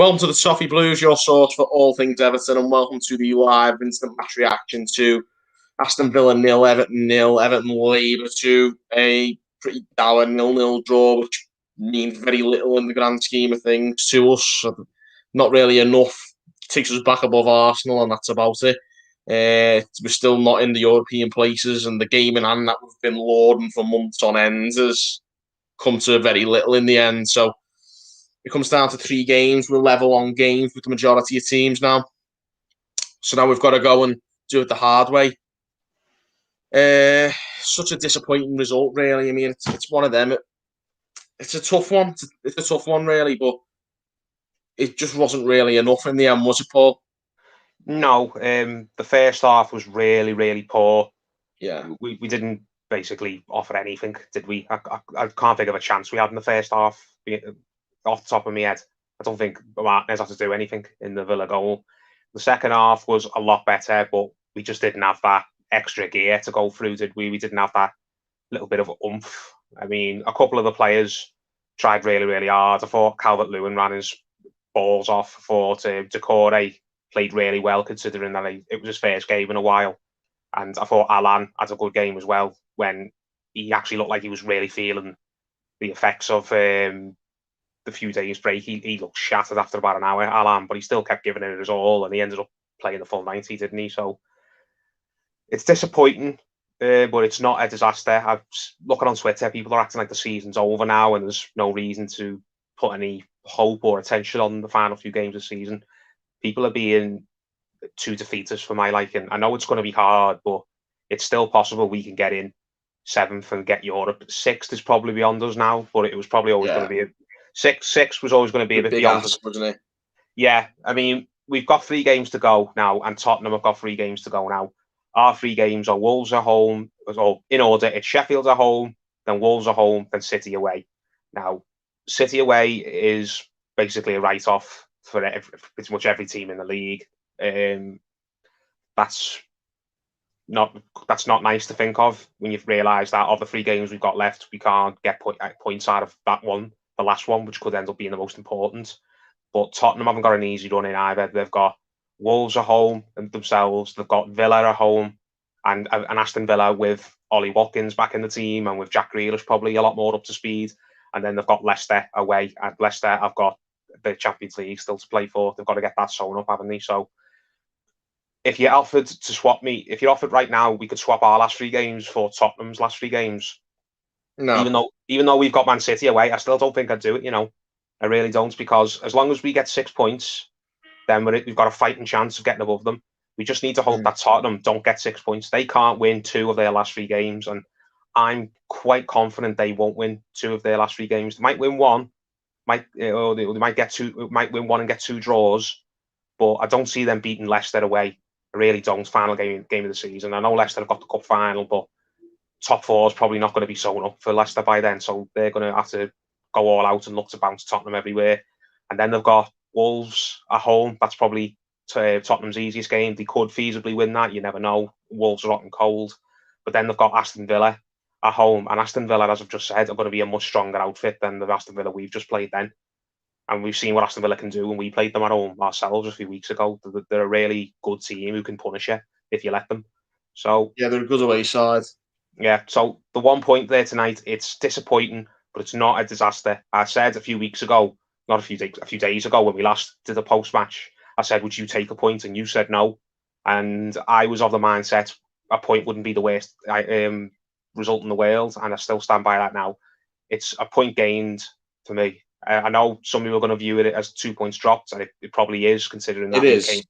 Welcome to the Toffee Blues, your source for all things Everton, and welcome to the live instant match reaction to Aston Villa 0, Everton 0, Everton Labour 2, a pretty dour 0-0 draw, which means very little in the grand scheme of things to us. Not really enough. Takes us back above Arsenal, and that's about it. We're still not in the European places, and the game in hand that we've been lauding for months on end has come to very little in the end. So it comes down to 3 games. We're level on games with the majority of teams now. So now we've got to go and do it the hard way. Such a disappointing result, really. I mean, it's one of them. It's a tough one. It's a tough one, really, but it just wasn't really enough in the end, was it, Paul? No, the first half was really, really poor. Yeah. We didn't basically offer anything, did we? I can't think of a chance we had in the first half. Off the top of my head, I don't think Martinez had to do anything in the Villa goal. The second half was a lot better, but we just didn't have that extra gear to go through, did we? We didn't have that little bit of oomph. I mean, a couple of the players tried really, really hard. I thought Calvert-Lewin ran his balls off. I thought Decore played really well, considering that it was his first game in a while. And I thought Alan had a good game as well, when he actually looked like he was really feeling the effects of the few days break. He looked shattered after about an hour, Alan, but he still kept giving it his all, and he ended up playing the full 90, didn't he? So it's disappointing, but it's not a disaster. I'm looking on Twitter, people are acting like the season's over now, and there's no reason to put any hope or attention on the final few games of the season. People are being too defeatist for my liking. I know it's going to be hard, but it's still possible we can get in 7th and get Europe. 6th is probably beyond us now, but it was probably always going to be six was always going to be a bit beyond us, wasn't it? Yeah, I mean, we've got 3 games to go now, and Tottenham have got 3 games to go now. Our 3 games are Wolves at home, or in order, it's Sheffield at home, then Wolves at home, then City away. Now, City away is basically a write-off for pretty much every team in the league. That's not nice to think of when you've realised that of the 3 games we've got left, we can't get points out of that one, the last one, which could end up being the most important. But Tottenham haven't got an easy run in either. They've got Wolves at home and themselves. They've got Villa at home and Aston Villa with Ollie Watkins back in the team, and with Jack Grealish probably a lot more up to speed. And then they've got Leicester away. And Leicester have got the Champions League still to play for. They've got to get that sewn up, haven't they? So if you're offered right now, we could swap our last 3 games for Tottenham's last 3 games. No. Even though we've got Man City away, I still don't think I'd do it, I really don't, because as long as we get 6 points, then we've got a fighting chance of getting above them. We just need to hope that Tottenham don't get 6 points. They can't win 2 of their last 3 games, and I'm quite confident they won't win 2 of their last 3 games. They might win 1, they might get 2, might win 1 and get 2 draws, but I don't see them beating Leicester away. I really don't. Final game of the season. I know Leicester have got the cup final, but top 4 is probably not going to be sewn up for Leicester by then, so they're going to have to go all out and look to bounce Tottenham everywhere. And then they've got Wolves at home. That's probably Tottenham's easiest game. They could feasibly win that. You never know. Wolves are hot and cold. But then they've got Aston Villa at home. And Aston Villa, as I've just said, are going to be a much stronger outfit than the Aston Villa we've just played then. And we've seen what Aston Villa can do when we played them at home ourselves a few weeks ago. They're a really good team who can punish you if you let them. So yeah, they're a good away side. Yeah, so the 1 point there tonight, it's disappointing, but it's not a disaster. I said a few weeks ago, not a few days ago, when we last did the post-match, I said, would you take a point? And you said no. And I was of the mindset a point wouldn't be the worst result in the world, and I still stand by that now. It's a point gained for me. I know some people are going to view it as 2 points dropped, and it probably is, considering that it is.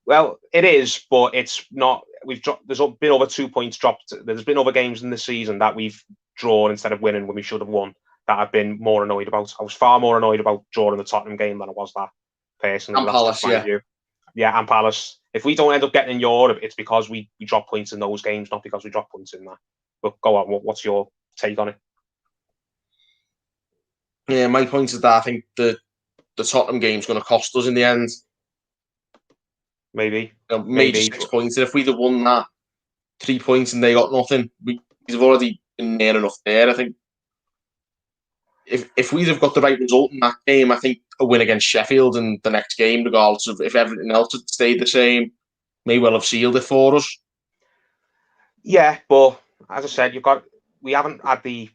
Well, it is, but it's not. There's been over 2 points dropped. There's been other games in this season that we've drawn instead of winning when we should have won, that I've been more annoyed about. I was far more annoyed about drawing the Tottenham game than I was that, personally. And Palace, yeah. Yeah, and Palace. If we don't end up getting in Europe, it's because we drop points in those games, not because we drop points in that. But go on, what's your take on it? Yeah, my point is that I think the Tottenham game's going to cost us in the end. Maybe. Maybe 6 points. And if we'd have won that 3 points and they got nothing, we've already been near enough there, I think. if we'd have got the right result in that game, I think a win against Sheffield in the next game, regardless of if everything else had stayed the same, may well have sealed it for us. Yeah, but as I said, we haven't had the.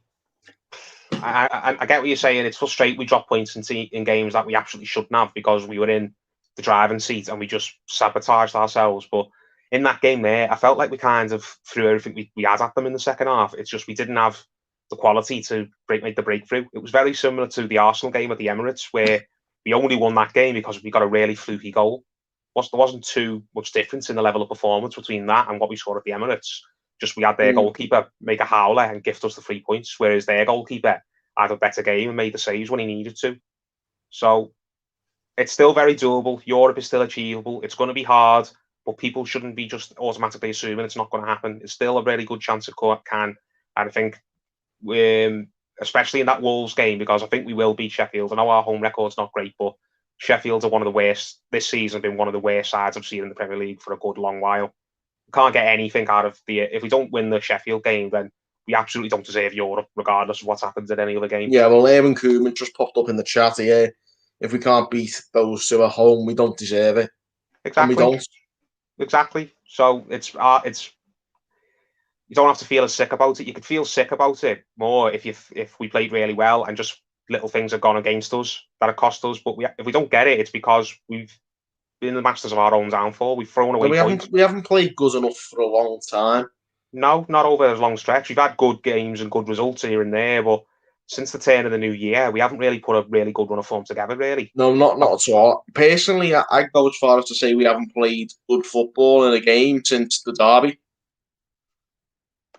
I get what you're saying. It's frustrating we drop points in games that we absolutely shouldn't have because we were in the driving seat and we just sabotaged ourselves. But in that game there, I felt like we kind of threw everything we had at them in the second half. It's just we didn't have the quality to make the breakthrough. It was very similar to the Arsenal game at the Emirates, where we only won that game because we got a really fluky goal. There wasn't too much difference in the level of performance between that and what we saw at the Emirates. Just we had their goalkeeper make a howler and gift us the 3 points, whereas their goalkeeper had a better game and made the saves when he needed to. So it's still very doable. Europe is still achievable. It's going to be hard, but people shouldn't be just automatically assuming it's not going to happen. It's still a really good chance it can. And I think, especially in that Wolves game, because I think we will beat Sheffield. I know our home record's not great, but Sheffield are one of the worst this season. Been one of the worst sides I've seen in the Premier League for a good long while. We can't get anything out of if we don't win the Sheffield game, then we absolutely don't deserve Europe, regardless of what happens in any other game. Yeah, well, Aaron Koeman just popped up in the chat here. If we can't beat those two at home, we don't deserve it. Exactly. And we don't. Exactly. So it's you don't have to feel as sick about it. You could feel sick about it more if we played really well and just little things have gone against us that have cost us. But if we don't get it, it's because we've been the masters of our own downfall. We've thrown away points. We haven't played good enough for a long time. No, not over a long stretch. We've had good games and good results here and there, but since the turn of the new year, we haven't really put a really good run of form together, really. No, not at all. Personally, I'd go as far as to say we haven't played good football in a game since the derby.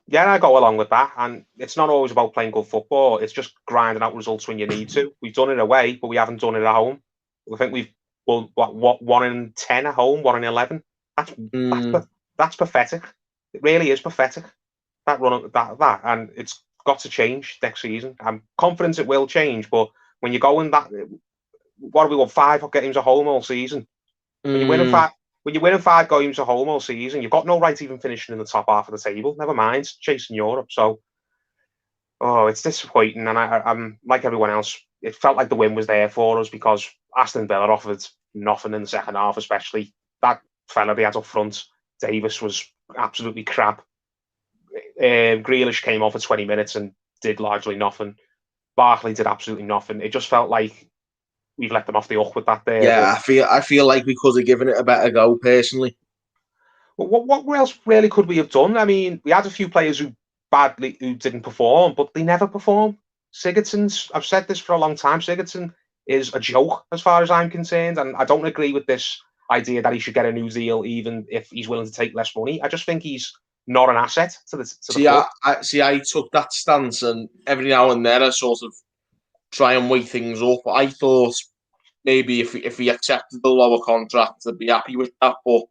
Yeah, I go along with that. And it's not always about playing good football. It's just grinding out results when you need to. We've done it away, but we haven't done it at home. I think we've won, what 1 in 10 at home, 1 in 11. That's pathetic. It really is pathetic. That run, that, and it's got to change next season. I'm confident it will change, but when you go in that, what do we want? 5 games at home all season. When you're winning 5 games at home all season, you've got no right even finishing in the top half of the table. Never mind chasing Europe. So, it's disappointing, and I'm like everyone else. It felt like the win was there for us because Aston Villa offered nothing in the second half, especially that fella they had up front. Davis was absolutely crap. Grealish came on for 20 minutes and did largely nothing. Barkley did absolutely nothing. It just felt like we've let them off the hook with that there. Yeah, I feel like we could have given it a better go, personally. What else really could we have done? I mean, we had a few players who didn't perform, but they never perform. Sigurdsson's, I've said this for a long time, Sigurdsson is a joke as far as I'm concerned, and I don't agree with this idea that he should get a new deal even if he's willing to take less money. I just think he's not an asset to the club. I took that stance, and every now and then I sort of try and weigh things up. I thought maybe if he accepted the lower contract, I'd be happy with that, but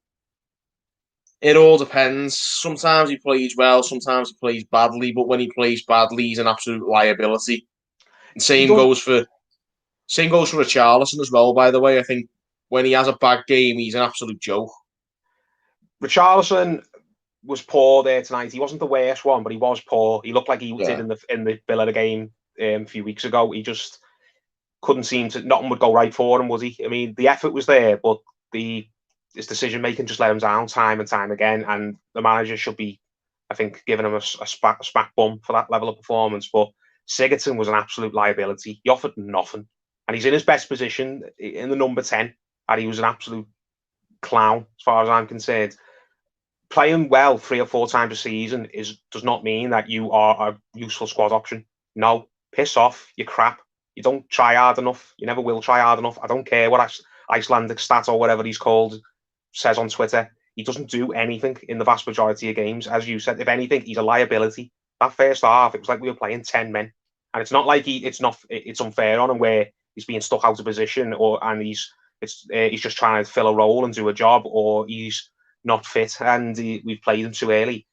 it all depends. Sometimes he plays well, sometimes he plays badly, but when he plays badly, he's an absolute liability. And same goes for Richarlison as well, by the way. I think when he has a bad game, he's an absolute joke. Richarlison was poor there tonight. He wasn't the worst one, but he was poor. He looked like he did in the Villa game a few weeks ago. He just couldn't seem to. Nothing would go right for him, was he? I mean, the effort was there, but his decision making just let him down time and time again. And the manager should be, I think, giving him a smack bum for that level of performance. But Sigurdsson was an absolute liability. He offered nothing, and he's in his best position in the number 10, and he was an absolute clown as far as I'm concerned. Playing well 3 or 4 times a season does not mean that you are a useful squad option. No, piss off. You're crap. You don't try hard enough. You never will try hard enough. I don't care what Icelandic stat or whatever he's called says on Twitter. He doesn't do anything in the vast majority of games. As you said, if anything, he's a liability. That first half, it was like we were playing 10 men. And it's not like it's unfair on him where he's being stuck out of position and he's just trying to fill a role and do a job, or he's not fit and we've played him too early.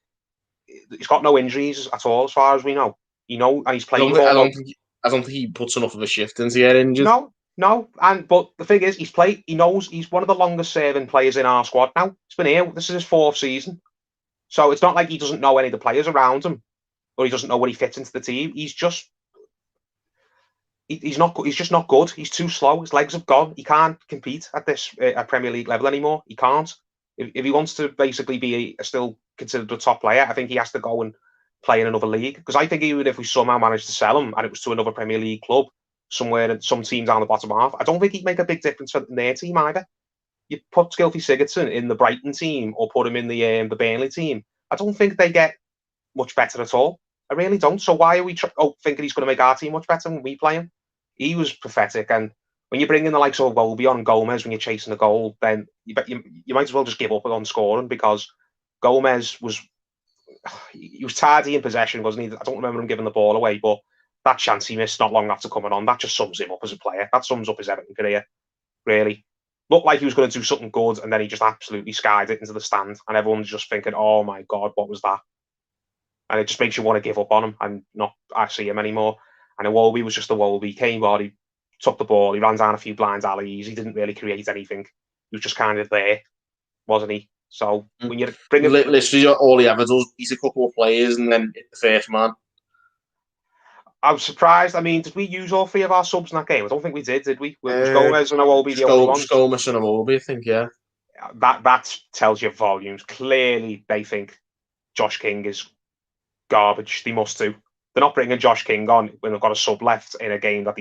He's got no injuries at all, as far as we know. And he's playing. I don't think he puts enough of a shift into get injured. No, but the thing is, he knows he's one of the longest serving players in our squad now. He's been here. This is his 4th season, so it's not like he doesn't know any of the players around him, or he doesn't know where he fits into the team. He's just he's not. He's just not good. He's too slow. His legs have gone. He can't compete at this at Premier League level anymore. He can't. If he wants to basically be still considered a top player, I think he has to go and play in another league. Because I think even if we somehow managed to sell him and it was to another Premier League club somewhere in some team down the bottom half, I don't think he'd make a big difference in their team either. You put Gylfi Sigurdsson in the Brighton team or put him in the Burnley team, I don't think they get much better at all. I really don't. So why are we thinking he's going to make our team much better when we play him? He was pathetic. And when you bring in the likes of Wolby and Gomez when you're chasing a goal, then you might as well just give up on scoring, because Gomez was tardy in possession, wasn't he? I don't remember him giving the ball away, but that chance he missed not long after coming on, that just sums him up as a player. That sums up his Everton career, really. Looked like he was going to do something good, and then he just absolutely skied it into the stand, and everyone's just thinking, oh my God, what was that? And it just makes you want to give up on him and not see him anymore. And Iwobi was just a Iwobi. He came on, he took the ball, he ran down a few blind alleys, he didn't really create anything. He was just kind of there, wasn't he? So when you bring him... Literally all he ever does, he's a couple of players and then hit the first man. I was surprised. I mean, did we use all three of our subs in that game? I don't think we did we? Was Gomez and Iwobi the only ones? Gomez and Iwobi, I think, yeah. That tells you volumes. Clearly, they think Josh King is garbage. They must do. They're not bringing Josh King on when they've got a sub left in a game that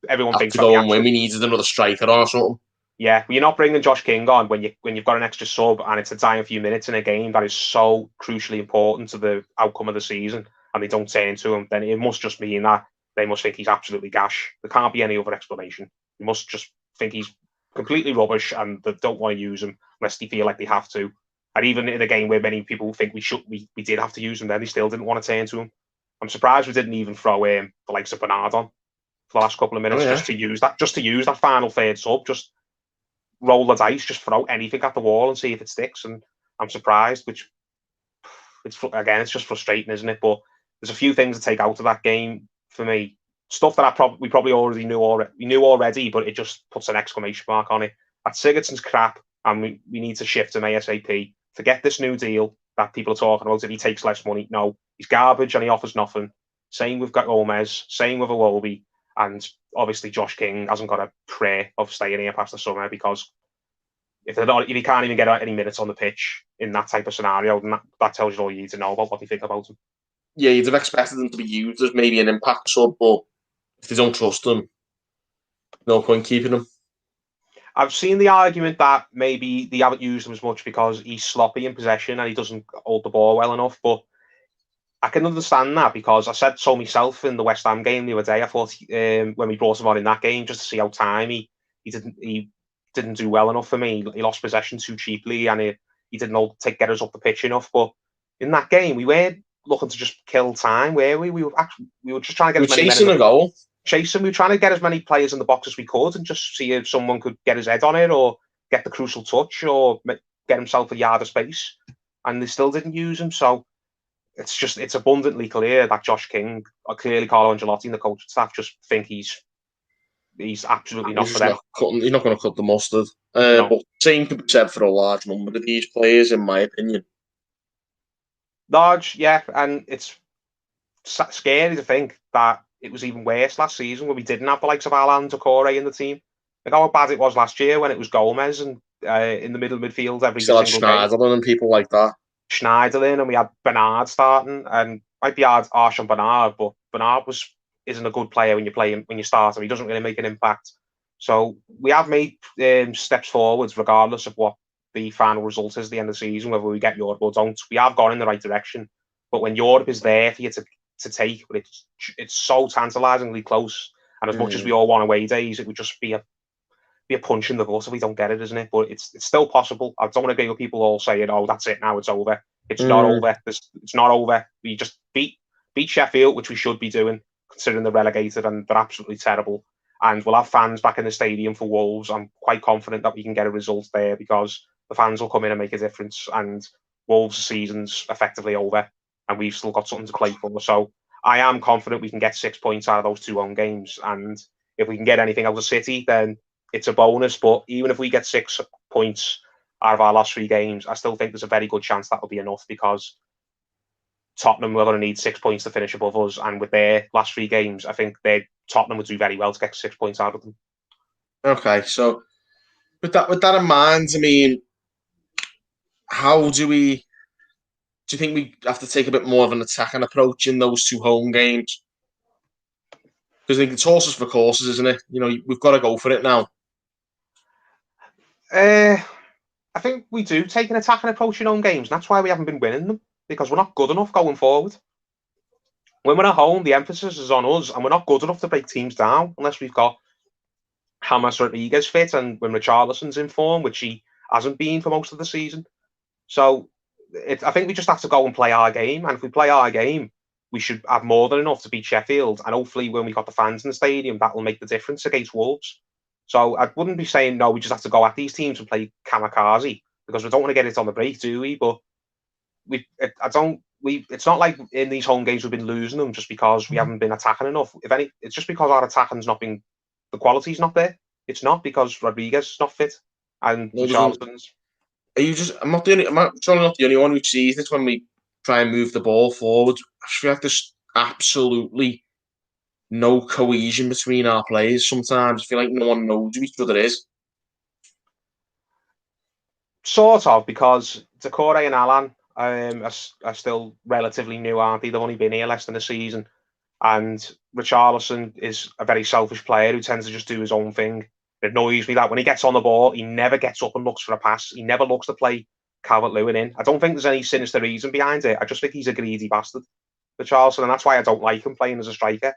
everyone thinks to go and win. We needed another striker or something. Yeah, well, you're not bringing Josh King on when you've got an extra sub and it's a dying few minutes in a game that is so crucially important to the outcome of the season, and they don't turn to him. Then it must just mean that they must think he's absolutely gash. There can't be any other explanation. They must just think he's completely rubbish and they don't want to use him unless they feel like they have to. And even in a game where many people think we did have to use him, then they still didn't want to turn to him. I'm surprised we didn't even throw the likes of Bernard on for the last couple of minutes just to use that final third sub. Just roll the dice, just throw anything at the wall and see if it sticks. And I'm surprised, which it's just frustrating, isn't it? But there's a few things to take out of that game for me. Stuff that we probably already knew already, but it just puts an exclamation mark on it. That Sigurdsson's crap, and we need to shift him ASAP. Forget this new deal that people are talking about, that he takes less money. No, he's garbage and he offers nothing. Same with Gomez, same with Iwobi, and obviously Josh King hasn't got a prayer of staying here past the summer, because if he can't even get any minutes on the pitch in that type of scenario, then that tells you all you need to know about what they think about him. Yeah, you'd have expected him to be used as maybe an impact sub, but if they don't trust him, no point keeping him. I've seen the argument that maybe they haven't used him as much because he's sloppy in possession and he doesn't hold the ball well enough. But I can understand that, because I said so myself in the West Ham game the other day. I thought when we brought him on in that game, just to see how time he didn't do well enough for me. He lost possession too cheaply and he didn't get us up the pitch enough. But in that game, we weren't looking to just kill time, were we? We were just trying to get chasing a goal. Chasing. We were trying to get as many players in the box as we could and just see if someone could get his head on it or get the crucial touch or get himself a yard of space. And they still didn't use him. So it's abundantly clear that Josh King, clearly Carlo Ancelotti and the coaching staff just think he's absolutely not for them. He's not going to cut the mustard. No. But same could be said for a large number of these players, in my opinion. Large, yeah. And it's scary to think that it was even worse last season when we didn't have the likes of Alan Doucouré in the team. Like how bad it was last year when it was Gomez and in the middle of midfield every single game. Schneiderlin and people like that. Schneiderlin, and we had Bernard starting, and might be harsh on Bernard, but Bernard isn't a good player when you start him. He doesn't really make an impact. So we have made steps forwards regardless of what the final result is at the end of the season, whether we get Europe or don't. We have gone in the right direction. But when Europe is there for you to take, but it's so tantalisingly close. And as much as we all want away days, it would just be a punch in the gut if we don't get it, isn't it? But it's still possible. I don't want to get people all saying, "Oh, that's it now, it's over." It's not over. It's not over. We just beat Sheffield, which we should be doing, considering they're relegated and they're absolutely terrible. And we'll have fans back in the stadium for Wolves. I'm quite confident that we can get a result there, because the fans will come in and make a difference. And Wolves' season's effectively over, and we've still got something to play for. So I am confident we can get 6 points out of those 2 home games. And if we can get anything out of City, then it's a bonus. But even if we get 6 points out of our last 3 games, I still think there's a very good chance that'll be enough, because Tottenham were going to need 6 points to finish above us, and with their last 3 games, I think Tottenham would do very well to get 6 points out of them. Okay, so with that in mind, I mean, how do you think we have to take a bit more of an attacking approach in those 2 home games? Because I think it's horses for courses, isn't it? You know, we've got to go for it now. I think we do take an attacking approach in home games, and that's why we haven't been winning them, because we're not good enough going forward. When we're at home, the emphasis is on us, and we're not good enough to break teams down unless we've got James Rodriguez fit and when Richarlison's in form, which he hasn't been for most of the season. So I think we just have to go and play our game, and if we play our game, we should have more than enough to beat Sheffield, and hopefully when we've got the fans in the stadium, that will make the difference against Wolves. So I wouldn't be saying, no, we just have to go at these teams and play kamikaze, because we don't want to get it on the break, do we? But it's not like in these home games we've been losing them just because we haven't been attacking enough. If any, it's just because our attacking's not been, the quality's not there. It's not because Rodriguez is not fit and Richarlison's. I'm surely not the only one who sees this when we try and move the ball forward. I feel like there's absolutely no cohesion between our players. Sometimes I feel like no one knows who each other is. Sort of, because Decore and Alan are still relatively new, aren't they? They've only been here less than a season. And Richarlison is a very selfish player who tends to just do his own thing. It annoys me that when he gets on the ball, he never gets up and looks for a pass. He never looks to play Calvert-Lewin in. I don't think there's any sinister reason behind it. I just think he's a greedy bastard, Richarlison, and that's why I don't like him playing as a striker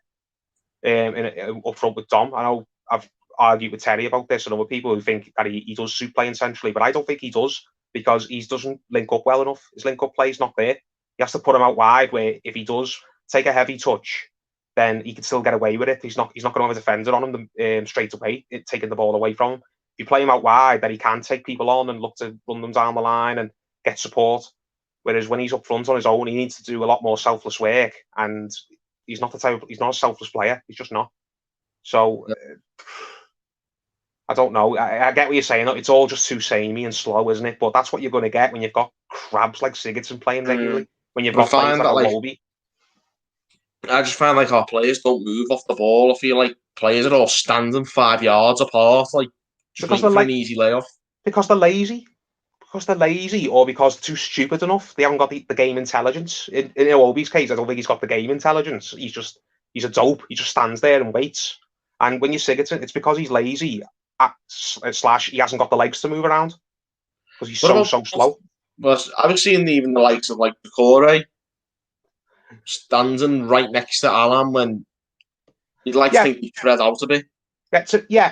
up front with Dom. I know I've argued with Terry about this and other people who think that he does suit playing centrally, but I don't think he does, because he doesn't link up well enough. His link-up play is not there. He has to put him out wide, where if he does take a heavy touch, then he can still get away with it. He's not going to have a defender on him straight away, taking the ball away from him. If you play him out wide, then he can take people on and look to run them down the line and get support. Whereas when he's up front on his own, he needs to do a lot more selfless work, and he's not a selfless player. He's just not. So I don't know. I get what you're saying. It's all just too samey and slow, isn't it? But that's what you're going to get when you've got crabs like Sigurdsson playing regularly. When you've got players like Iwobi. I just find like our players don't move off the ball. I feel like players are all standing 5 yards apart, like just waiting for an easy layoff. Because they're lazy. Or because they're too stupid enough. They haven't got the game intelligence. In Iwobi's case, I don't think he's got the game intelligence. He's a dope. He just stands there and waits. And when you're Sigurdsson, it's because he's lazy / he hasn't got the legs to move around, because he's so slow. But I've seen even the likes of like Decore standing right next to Alan when he'd like to think he'd spread out a bit.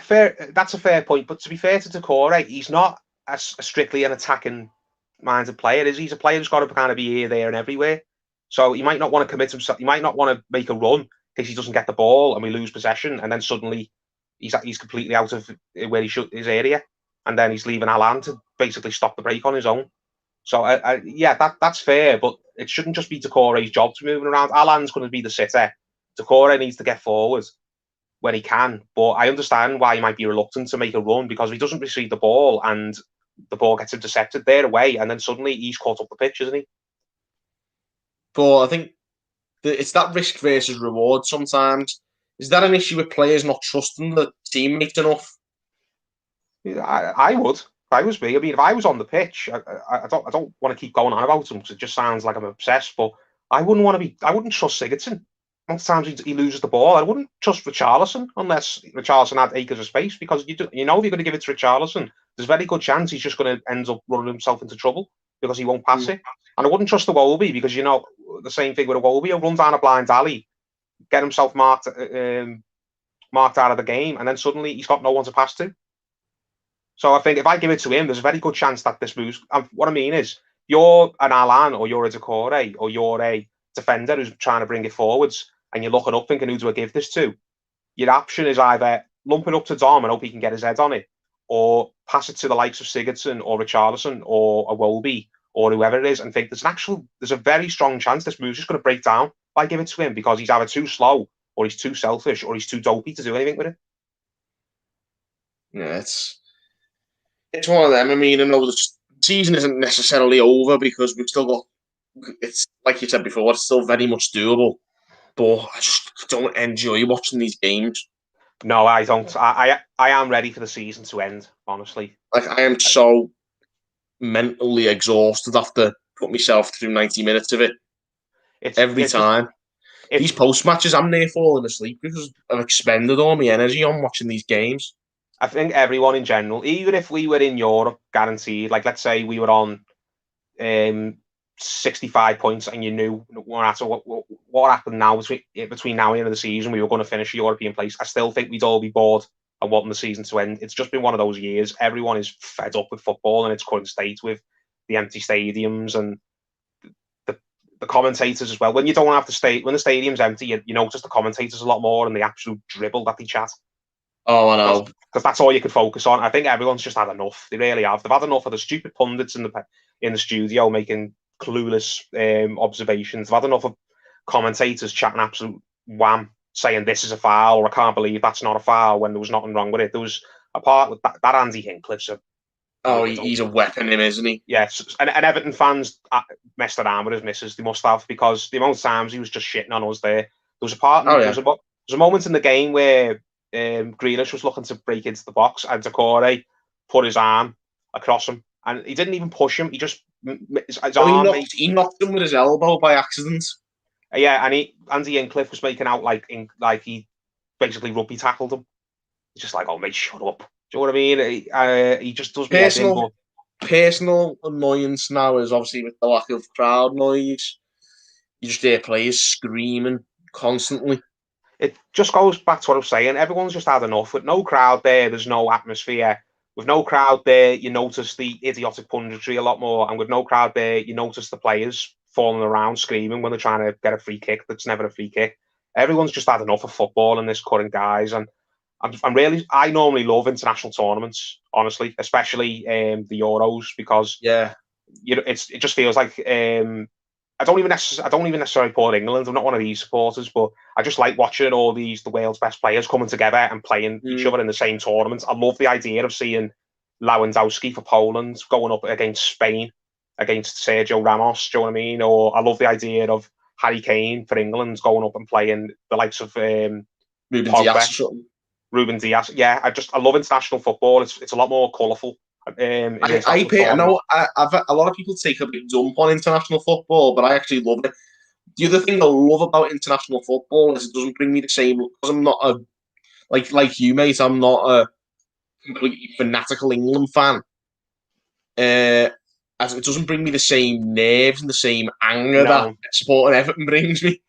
Fair. That's a fair point. But to be fair to Decore, he's not strictly an attacking minded player, is he? He's a player who's got to kind of be here, there, and everywhere. So he might not want to commit himself. He might not want to make a run because he doesn't get the ball and we lose possession, and then suddenly he's completely out of where he should, his area, and then he's leaving Alan to basically stop the break on his own. So that's fair, but it shouldn't just be Decore's job to move around. Alan's going to be the sitter. Decore needs to get forward when he can, but I understand why he might be reluctant to make a run, because if he doesn't receive the ball and the ball gets intercepted, they're away, and then suddenly he's caught up the pitch, isn't he? But I think it's that risk versus reward sometimes. Is that an issue with players not trusting the teammates enough? I would. If I was me, I mean, if I was on the pitch, I don't want to keep going on about him because it just sounds like I'm obsessed. But I wouldn't trust Sigurdsson. Most times he loses the ball. I wouldn't trust Richarlison unless Richarlison had acres of space, because if you're going to give it to Richarlison, there's a very good chance he's just going to end up running himself into trouble because he won't pass it. And I wouldn't trust Iwobi, because the same thing with Iwobi. He'll run down a blind alley, get himself marked out of the game, and then suddenly he's got no one to pass to. So I think if I give it to him, there's a very good chance that this moves. What I mean is, you're an Alan, or you're a Decore, or you're a defender who's trying to bring it forwards, and you're looking up thinking, who do I give this to? Your option is either lump it up to Dom and hope he can get his head on it, or pass it to the likes of Sigurdsson or Richarlison or Iwobi or whoever it is, and think there's a very strong chance this move's just going to break down. I give it to him because he's either too slow, or he's too selfish, or he's too dopey to do anything with it. Yeah, it's one of them. I mean, I know the season isn't necessarily over because we've still got it's like you said before, it's still very much doable. But I just don't enjoy watching these games. No, I don't. I am ready for the season to end, honestly. Like, I am so mentally exhausted after putting myself through 90 minutes of it every It's just time. These post matches, I'm near falling asleep because I've expended all my energy on watching these games. I think everyone in general, even if we were in Europe, guaranteed. Like, let's say we were on 65 points, and you knew no matter what happened now between now and the end of the season, we were going to finish a European place. I still think we'd all be bored and wanting the season to end. It's just been one of those years. Everyone is fed up with football and its current state, with the empty stadiums and the commentators as well. When you don't have to stay, when the stadium's empty, you notice the commentators a lot more and the absolute dribble that they chat. Oh, I know. Because that's all you could focus on. I think everyone's just had enough. They really have. They've had enough of the stupid pundits in the studio making clueless observations. They've had enough of commentators chatting absolute wham, saying this is a foul, or I can't believe that's not a foul, when there was nothing wrong with it. There was a part with that Andy Hinchcliffe's He's a weapon, him, isn't he? Yes, and Everton fans messed around with his misses. They must have, because the amount of times he was just shitting on us there. There was a part. There was a moment in the game where Grealish was looking to break into the box, and Decore put his arm across him, and he didn't even push him. He just he knocked him with his elbow by accident. Yeah, and Andy Hinchcliffe was making out like he basically rugby tackled him. He's just like, "Oh mate, shut up." Do you know what I mean? He just does personal annoyance now is obviously with the lack of crowd noise. You just hear players screaming constantly. It just goes back to what I was saying. Everyone's just had enough. With no crowd there, there's no atmosphere. With no crowd there, you notice the idiotic punditry a lot more. And with no crowd there, you notice the players falling around screaming when they're trying to get a free kick that's never a free kick. Everyone's just had enough of football in this current guise. And I normally love international tournaments, honestly, especially the Euros, because it just feels like I don't even necessarily support England. I'm not one of these supporters, but I just like watching all the world's best players coming together and playing each other in the same tournament. I love the idea of seeing Lewandowski for Poland going up against Spain, against Sergio Ramos. Do you know what I mean? Or I love the idea of Harry Kane for England going up and playing the likes of Ruben Dias. Yeah, I love international football. It's a lot more colourful. I know a lot of people take a big dump on international football, but I actually love it. The other thing I love about international football is it doesn't bring me the same, because I'm not like you, mate. I'm not a completely fanatical England fan. As it doesn't bring me the same nerves and the same anger that supporting Everton brings me.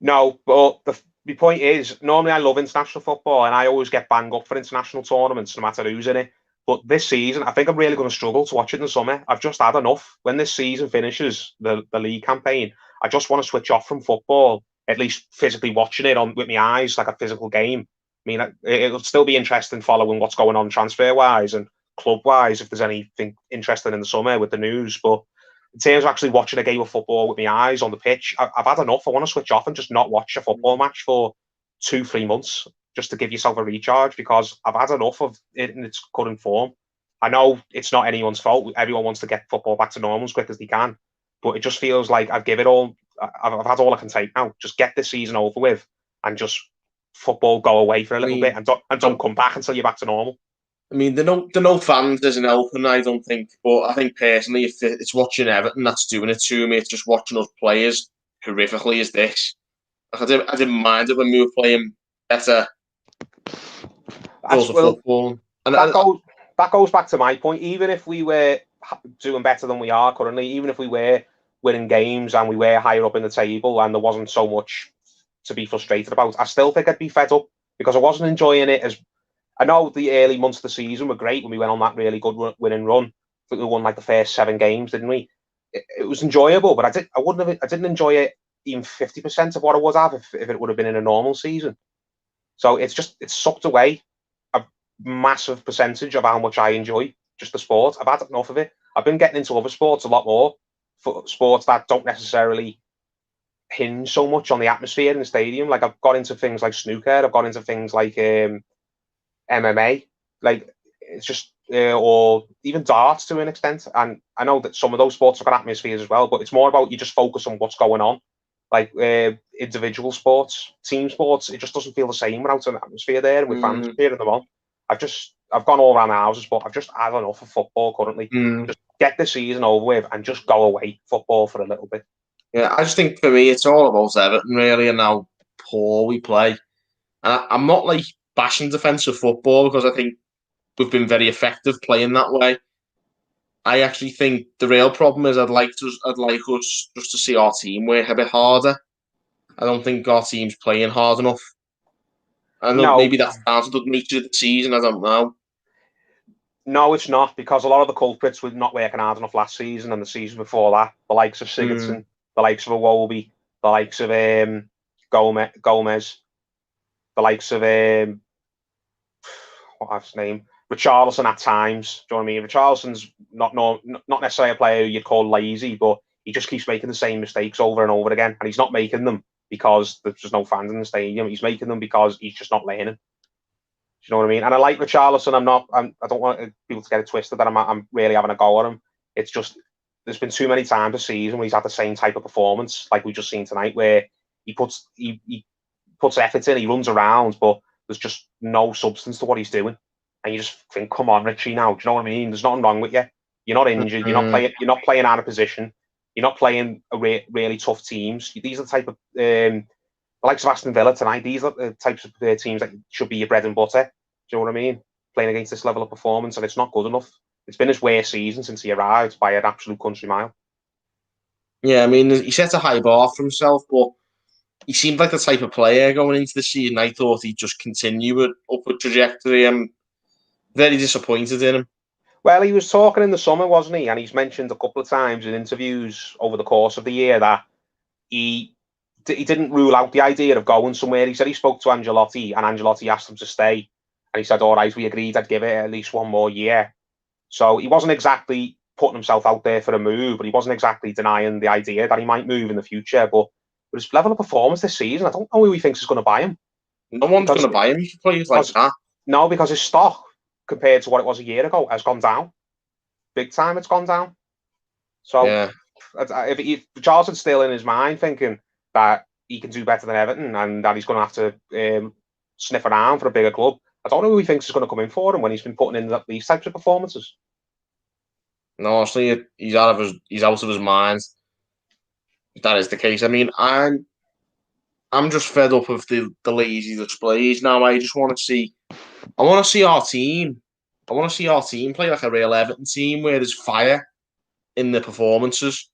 No, but the point is, normally I love international football and I always get banged up for international tournaments, no matter who's in it. But this season, I think I'm really going to struggle to watch it in the summer. I've just had enough. When this season finishes, the league campaign, I just want to switch off from football, at least physically watching it with my eyes, like a physical game. I mean, it'll still be interesting following what's going on transfer-wise and club-wise, if there's anything interesting in the summer with the news. But in terms of actually watching a game of football with my eyes on the pitch, I've had enough. I want to switch off and just not watch a football match for 2-3 months, just to give yourself a recharge, because I've had enough of it in its current form. I know it's not anyone's fault. Everyone wants to get football back to normal as quick as they can, but it just feels like I've given it all. I've had all I can take now. Just get this season over with and just football go away for a little bit and don't come back until you're back to normal. I mean, the no fans isn't helping, I don't think. But I think personally, if it's watching Everton that's doing it to me, it's just watching us play as horrifically as this. I didn't mind it when we were playing better football. And that goes back to my point. Even if we were doing better than we are currently, even if we were winning games and we were higher up in the table and there wasn't so much to be frustrated about, I still think I'd be fed up, because I wasn't enjoying it as. I know the early months of the season were great when we went on that really good winning run. I think we won like the first 7 games, didn't we? It was enjoyable, but I didn't enjoy it even 50% of what I would have if it would have been in a normal season. So it's sucked away a massive percentage of how much I enjoy just the sport. I've had enough of it. I've been getting into other sports a lot more, for sports that don't necessarily hinge so much on the atmosphere in the stadium. Like, I've got into things like snooker. I've got into things like MMA. Like, it's just or even darts to an extent. And I know that some of those sports have got atmospheres as well, but it's more about you just focus on what's going on. Like individual sports, team sports, it just doesn't feel the same without an atmosphere there and with fans cheering them on. I've gone all around the houses, but I've just had enough of football currently. Just get the season over with and just go away football for a little bit. Yeah, I just think for me, it's all about Everton really and how poor we play. And I'm not like bashing defensive football because I think we've been very effective playing that way. I actually think the real problem is I'd like us just to see our team work a bit harder. I don't think our team's playing hard enough. I know maybe that's down to the nature of the season. I don't know. No, it's not, because a lot of the culprits were not working hard enough last season and the season before that. The likes of Sigurdsson, the likes of Iwobi, the likes of Gomez, the likes of what's his name? Richarlison at times. Do you know what I mean? Richarlison's not necessarily a player who you'd call lazy, but he just keeps making the same mistakes over and over again, and he's not making them because there's no fans in the stadium. He's making them because he's just not learning. Do you know what I mean? And I like Richarlison. I don't want people to get it twisted that I'm really having a go at him. It's just there's been too many times this season where he's had the same type of performance, like we just seen tonight, where he puts effort in, he runs around, but there's just no substance to what he's doing. And you just think, come on, Richie, now. Do you know what I mean? There's nothing wrong with you. You're not injured. You're not playing out of position. You're not playing really tough teams. These are the type of the likes of Aston Villa tonight. These are the types of teams that should be your bread and butter. Do you know what I mean? Playing against this level of performance, and it's not good enough. It's been his worst season since he arrived by an absolute country mile. Yeah, I mean, he set a high bar for himself, but he seemed like the type of player going into the season. I thought he'd just continue an upward trajectory. I'm very disappointed in him. Well, he was talking in the summer, wasn't he? And he's mentioned a couple of times in interviews over the course of the year that he didn't rule out the idea of going somewhere. He said he spoke to Ancelotti, and Ancelotti asked him to stay. And he said, all right, we agreed I'd give it at least one more year. So he wasn't exactly putting himself out there for a move, but he wasn't exactly denying the idea that he might move in the future. But with his level of performance this season, I don't know who he thinks is going to buy him. No one's going to buy him. He plays like that. No, because his stock, compared to what it was a year ago, has gone down. Big time, it's gone down. So yeah. If Charlton's still in his mind thinking that he can do better than Everton and that he's going to have to sniff around for a bigger club, I don't know who he thinks is going to come in for him when he's been putting in these types of performances. No, honestly, he's out of his mind. If that is the case. I mean, I'm just fed up of the lazy displays now. I want to see our team. I want to see our team play like a real Everton team where there's fire in the performances.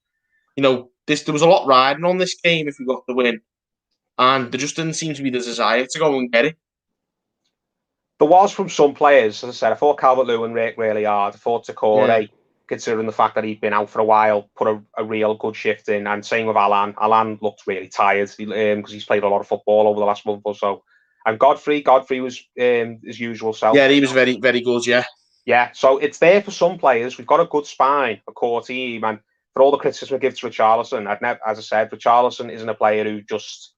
You know, there was a lot riding on this game if we got the win, and there just didn't seem to be the desire to go and get it. There was from some players, as I said. I thought Calvert-Lewin worked really hard. I thought Takore, considering the fact that he'd been out for a while, put a real good shift in. And same with Alan. Alan looked really tired because he's played a lot of football over the last month or so. And Godfrey was his usual self. Yeah, he was very, very good, yeah. Yeah, so it's there for some players. We've got a good spine, a core team. And for all the criticism we give to Richarlison, as I said, Richarlison isn't a player who just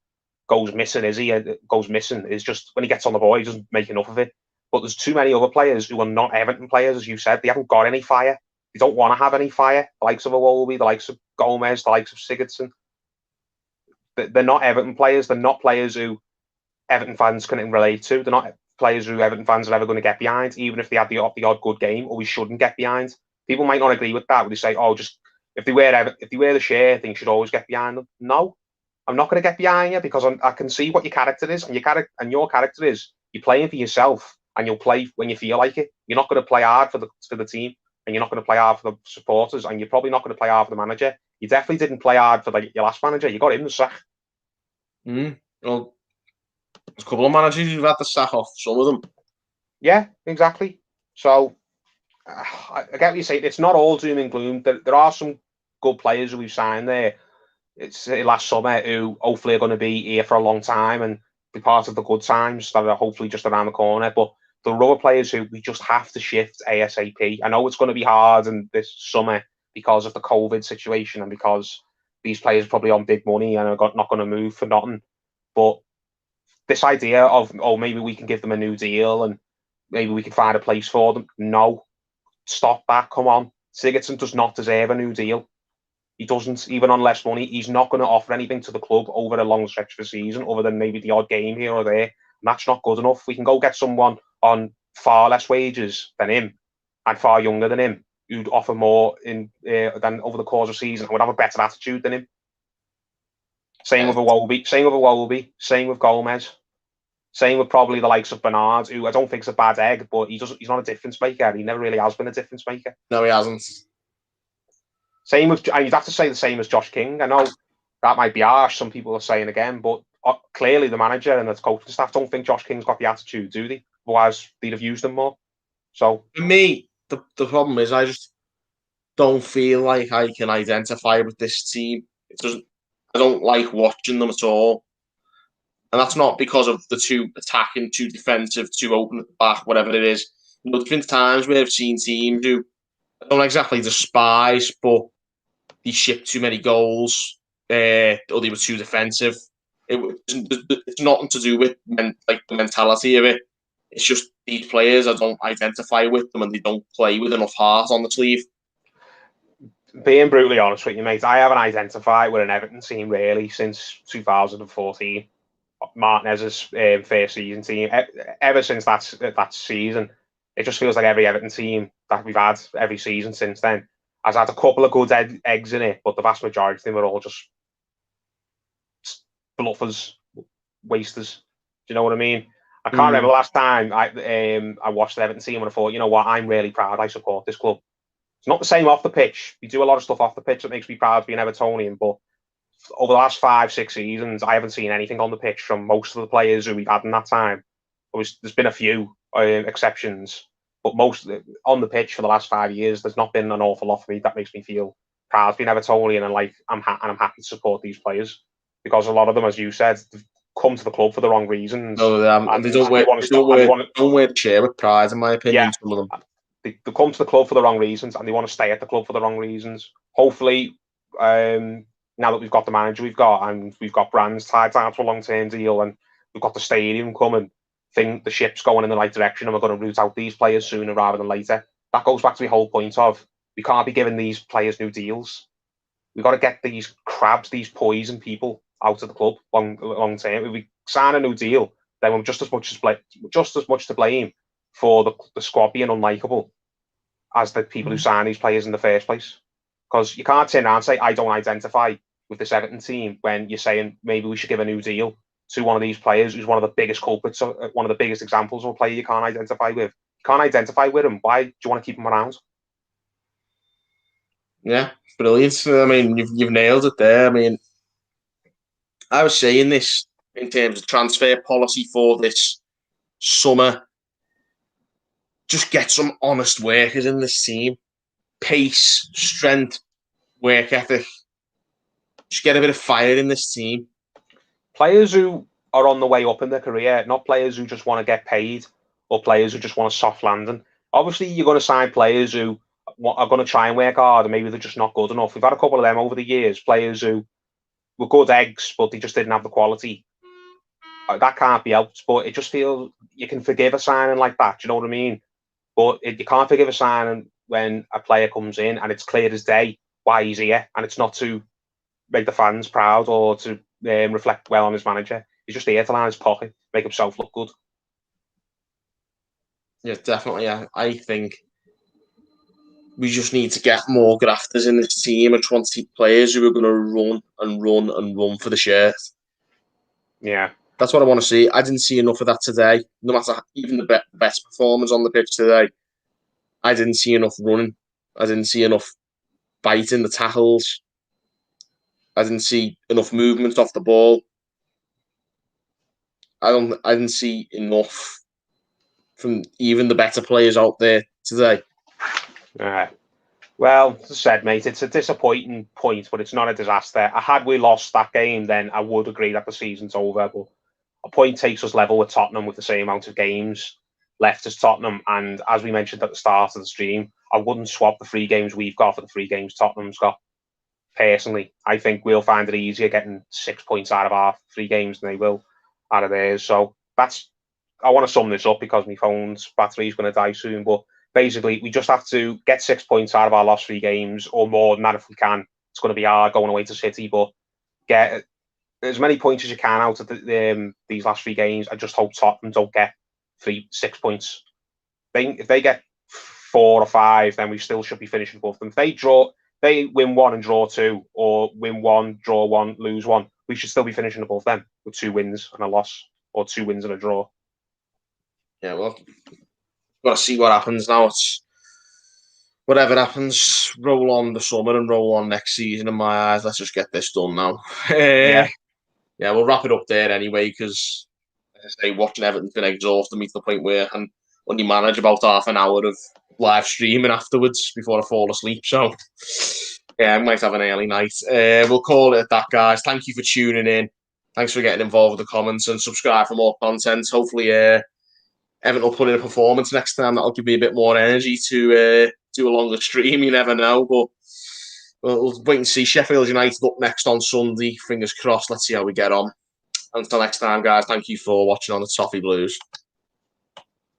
goes missing, is he? Goes missing is just when he gets on the ball, he doesn't make enough of it. But there's too many other players who are not Everton players, as you said. They haven't got any fire. They don't want to have any fire. The likes of Iwobi, the likes of Gomez, the likes of Sigurdsson. They're not Everton players. They're not players who Everton fans can relate to. They're not players who Everton fans are ever going to get behind, even if they had the odd good game, or we shouldn't get behind. People might not agree with that. They say, "Oh, just if they wear the shirt, things should always get behind them." No, I'm not going to get behind you because I can see what your character is, and your character is you're playing for yourself, and you'll play when you feel like it. You're not going to play hard for the team, and you're not going to play hard for the supporters, and you're probably not going to play hard for the manager. You definitely didn't play hard for your last manager. You got him the sack. Well, there's a couple of managers who've had the sack off. Some of them. Yeah, exactly. So I get what you say. It's not all doom and gloom. There are some good players who we've signed there. It's last summer who hopefully are going to be here for a long time and be part of the good times that are hopefully just around the corner. But there are other players who we just have to shift ASAP. I know it's going to be hard in this summer because of the COVID situation and because these players are probably on big money and are not going to move for nothing. But this idea of, maybe we can give them a new deal and maybe we can find a place for them. No, stop that. Come on. Sigurdsson does not deserve a new deal. He doesn't, even on less money. He's not going to offer anything to the club over a long stretch of the season, other than maybe the odd game here or there. And that's not good enough. We can go get someone on far less wages than him and far younger than him, who'd offer more than over the course of the season and would have a better attitude than him. Same with Iwobi. Same with Gomez. Same with probably the likes of Bernard, who I don't think is a bad egg, but he's not a difference maker. He never really has been a difference maker. No, he hasn't. Same with, and you'd have to say the same as Josh King. I know that might be harsh, some people are saying again, but clearly the manager and the coaching staff don't think Josh King's got the attitude, do they? Otherwise, they'd have used him more. So for me, the problem is I just don't feel like I can identify with this team. I don't like watching them at all. And that's not because of the too attacking, too defensive, too open at the back, whatever it is. There's been times where I've seen teams who I don't exactly despise, but they shipped too many goals, or they were too defensive. It's nothing to do with the mentality of it. It's just these players, I don't identify with them and they don't play with enough heart on the sleeve. Being brutally honest with you, mate, I haven't identified with an Everton team really since 2014. Martinez's first season team. Ever since that season, it just feels like every Everton team that we've had every season since then has had a couple of good eggs in it, but the vast majority of them are all just bluffers, wasters. Do you know what I mean? I can't remember the last time I watched the Everton team and I thought, you know what, I'm really proud I support this club. It's not the same off the pitch. We do a lot of stuff off the pitch that makes me proud to be an Evertonian, but over the last 5-6 seasons, I haven't seen anything on the pitch from most of the players who we've had in that time. There's been a few exceptions, but most on the pitch for the last 5 years, there's not been an awful lot for me that makes me feel proud to be an Evertonian and like I'm happy to support these players because a lot of them, as you said, come to the club for the wrong reasons. No, and they don't wear the chair with pride, in my opinion. Yeah, some of them. They come to the club for the wrong reasons and they want to stay at the club for the wrong reasons. Hopefully, now that we've got the manager we've got and we've got brands tied down to a long-term deal and we've got the stadium coming, think the ship's going in the right direction and we're going to root out these players sooner rather than later. That goes back to the whole point of we can't be giving these players new deals. We've got to get these crabs, these poison people out of the club long term. If we sign a new deal, then we're just as much to blame for the squad being unlikable as the people who sign these players in the first place. Because you can't turn around and say, I don't identify with this Everton team when you're saying maybe we should give a new deal to one of these players who's one of the biggest culprits, one of the biggest examples of a player you can't identify with. You can't identify with him. Why do you want to keep him around? Yeah, brilliant. I mean, you've nailed it there. I mean, I was saying this in terms of transfer policy for this summer. Just get some honest workers in this team. Pace, strength, work ethic. Just get a bit of fire in this team. Players who are on the way up in their career, not players who just want to get paid or players who just want a soft landing. Obviously, you're going to sign players who are going to try and work hard and maybe they're just not good enough. We've had a couple of them over the years, players who were good eggs, but they just didn't have the quality. That can't be helped, but it just feels you can forgive a signing like that. Do you know what I mean? But you can't forgive a signing when a player comes in and it's clear as day why he's here, and it's not to make the fans proud or to reflect well on his manager. He's just here to line his pocket, make himself look good. Yeah, definitely. I think we just need to get more grafters in this team. I just want to see players who are going to run and run and run for the shirt. Yeah. That's what I want to see. I didn't see enough of that today. No matter even the best performance on the pitch today, I didn't see enough running. I didn't see enough biting the tackles. I didn't see enough movement off the ball. I didn't see enough from even the better players out there today. Well, as I said, mate, it's a disappointing point, but it's not a disaster. Had we lost that game, then I would agree that the season's over. But a point takes us level with Tottenham with the same amount of games left as Tottenham. And as we mentioned at the start of the stream, I wouldn't swap the 3 games we've got for the 3 games Tottenham's got. Personally, I think we'll find it easier getting 6 points out of our 3 games than they will out of theirs. So I want to sum this up because my phone's battery is going to die soon. But basically, we just have to get 6 points out of our last 3 games, or more than that if we can. It's going to be hard going away to City, but get as many points as you can out of these last 3 games. I just hope Tottenham don't get 6 points. If they get 4 or 5, then we still should be finishing above them. If they win 1 and draw 2, or win 1, draw 1, lose 1, we should still be finishing above them with 2 wins and a loss, or 2 wins and a draw. Yeah, well, got to see what happens now. It's whatever happens, roll on the summer and roll on next season. In my eyes, let's just get this done now. Yeah, we'll wrap it up there anyway, because as I say, watching Everton's been exhausting me to the point where I can only manage about half an hour of live streaming afterwards before I fall asleep. So yeah, I might have an early night. We'll call it at that, guys. Thank you for tuning in. Thanks for getting involved with the comments, and subscribe for more content. Hopefully, Everton will put in a performance next time. That'll give me a bit more energy to do a longer stream. You never know, but we'll wait and see. Sheffield United up next on Sunday. Fingers crossed. Let's see how we get on. Until next time, guys, thank you for watching on the Toffee Blues.